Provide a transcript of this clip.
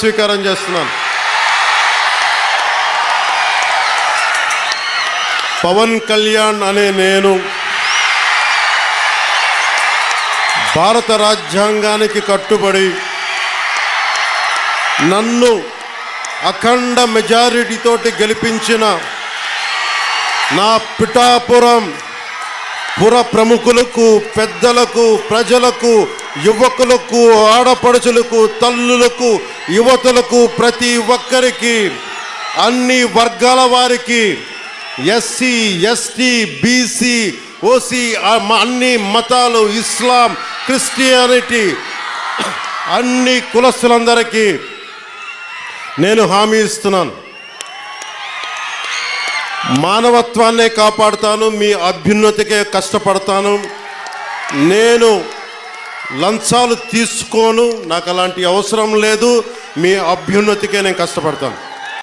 స్వీకారం చేస్తున్నాను. పవన్ కళ్యాణ్ అనే నేను భారత రాజ్యాంగానికి కట్టుబడి నన్ను అఖండ మెజారిటీతోటి గెలిపించిన నా పిఠాపురం పుర ప్రముఖులకు, పెద్దలకు, ప్రజలకు, యువకులకు, ఆడపడుచులకు, తల్లులకు, యువతులకు, ప్రతి ఒక్కరికి, అన్ని వర్గాల వారికి, ఎస్సీ, ఎస్టీ, బీసీ, ఓసీ, అన్ని మతాలు, ఇస్లాం, క్రిస్టియానిటీ, అన్ని కులస్తులందరికీ నేను హామీ ఇస్తున్నాను. మానవత్వాన్నే కాపాడుతాను, మీ అభ్యున్నతికే కష్టపడతాను. నేను లంచాలు తీసుకోను, నాకు అలాంటి అవసరం లేదు. మీ అభ్యున్నతికే నేను కష్టపడతాను.